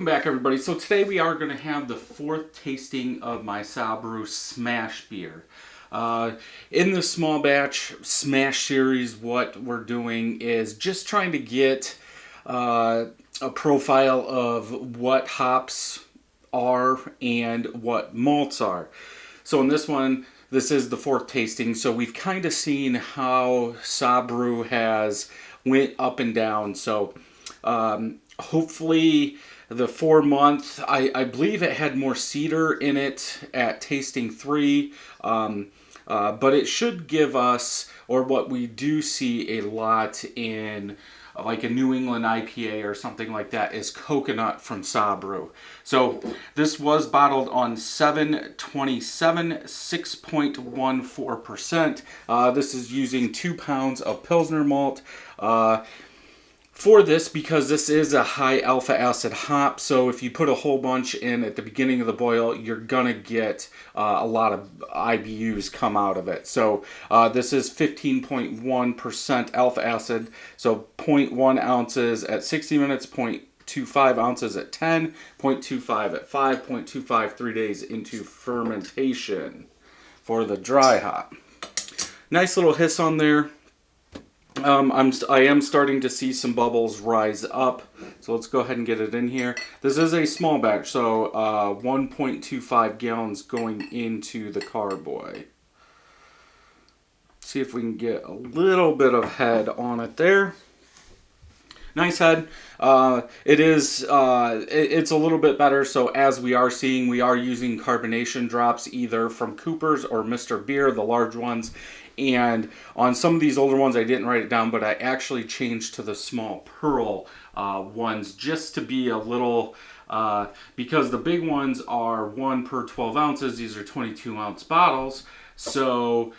Welcome back, everybody. So today we are going to have the fourth tasting of my Sabro SMaSH beer. In the small batch SMaSH series, what we're doing is just trying to get a profile of what hops are and what malts are. So in this one, this is the fourth tasting, so we've kind of seen how Sabro has went up and down. So hopefully the 4 month, I believe it had more cedar in it at tasting 3, but it should give us, or what we do see a lot in like a New England IPA or something like that, is coconut from Sabro. So this was bottled on 7/27, 6.14%. This is using 2 pounds of Pilsner malt. For this, because this is a high alpha acid hop, so if you put a whole bunch in at the beginning of the boil, you're gonna get a lot of IBUs come out of it. So this is 15.1% alpha acid, so 0.1 ounces at 60 minutes, 0.25 ounces at 10, 0.25 at 5, 0.25 3 days into fermentation for the dry hop. Nice little hiss on there. I am starting to see some bubbles rise up, so let's go ahead and get it in here. This is a small batch, so 1.25 gallons going into the carboy. See if we can get a little bit of head on it there. Nice head. It's a little bit better. So as we are seeing, we are using carbonation drops either from Cooper's or Mr. Beer, the large ones. And on some of these older ones, I didn't write it down, but I actually changed to the small pearl ones just to be a little, because the big ones are 1 per 12 ounces. These are 22-ounce bottles. So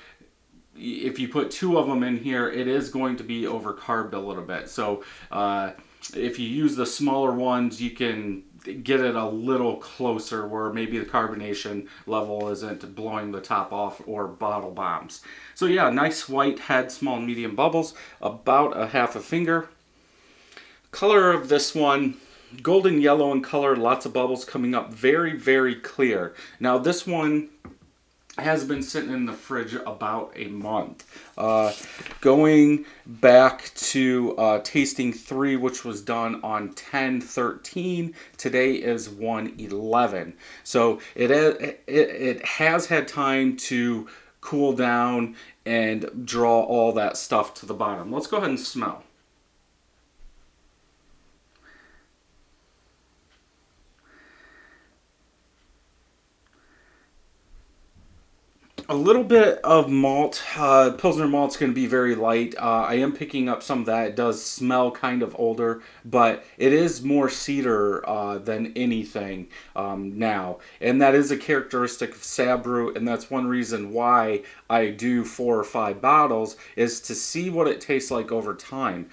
if you put 2 of them in here, it is going to be overcarbed a little bit. So if you use the smaller ones, you can get it a little closer where maybe the carbonation level isn't blowing the top off or bottle bombs. So yeah, nice white head, small and medium bubbles, about a half a finger. Color of this one, golden yellow in color, lots of bubbles coming up, very, very clear. Now this one has been sitting in the fridge about a month. Going back to tasting 3, which was done on 10/13, today is 1/11. So it has had time to cool down and draw all that stuff to the bottom. Let's go ahead and smell. A little bit of malt. Pilsner malt's going to be very light. I am picking up some of that. It does smell kind of older, but it is more cedar than anything now. And that is a characteristic of Sabro, and that's one reason why I do 4 or 5 bottles, is to see what it tastes like over time.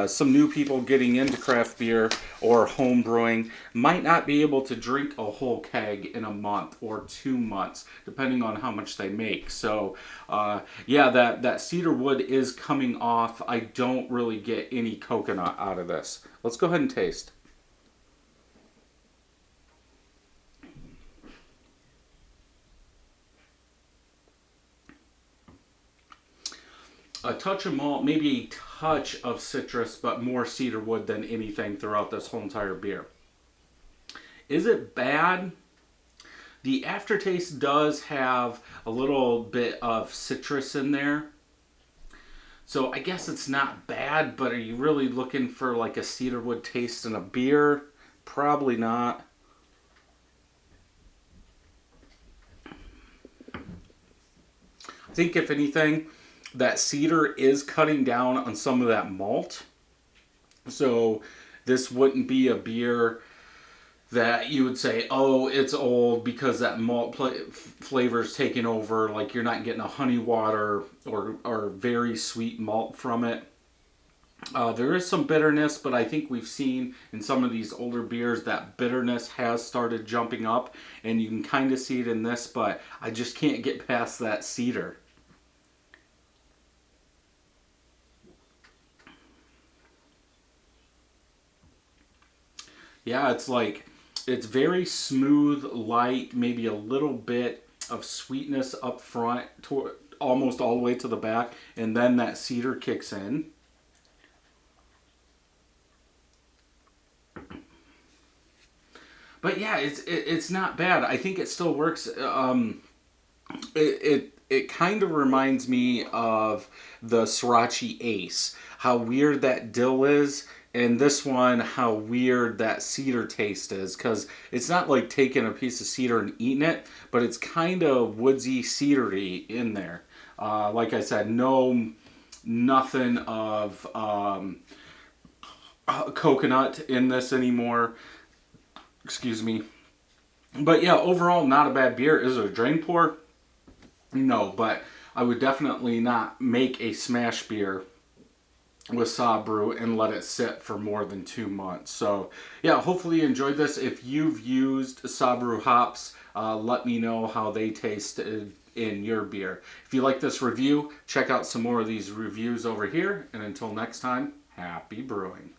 Some new people getting into craft beer or home brewing might not be able to drink a whole keg in a month or 2 months, depending on how much they make. So yeah, that cedar wood is coming off. I don't really get any coconut out of this. Let's go ahead and taste. A touch of malt, maybe a touch of citrus, but more cedar wood than anything throughout this whole entire beer. Is it bad? The aftertaste does have a little bit of citrus in there. So I guess it's not bad, but are you really looking for like a cedarwood taste in a beer? Probably not. I think if anything, that cedar is cutting down on some of that malt. So this wouldn't be a beer that you would say, oh, it's old because that malt flavor's taking over. Like you're not getting a honey water or very sweet malt from it. There is some bitterness, but I think we've seen in some of these older beers that bitterness has started jumping up, and you can kind of see it in this, but I just can't get past that cedar. Yeah, it's like It's very smooth, light, maybe a little bit of sweetness up front, almost all the way to the back, and then that cedar kicks in. But yeah, it's not bad. I think it still works. It kind of reminds me of the Sriracha Ace. How weird that dill is, and this one, how weird that cedar taste is. Because it's not like taking a piece of cedar and eating it, but it's kind of woodsy, cedary in there. Like I said, nothing of coconut in this anymore. Excuse me. But yeah, overall, not a bad beer. Is it a drain pour? No, but I would definitely not make a smash beer with Sabro and let it sit for more than 2 months. So yeah, hopefully you enjoyed this. If you've used Sabro hops, let me know how they taste in your beer. If you like this review, check out some more of these reviews over here. And until next time, happy brewing.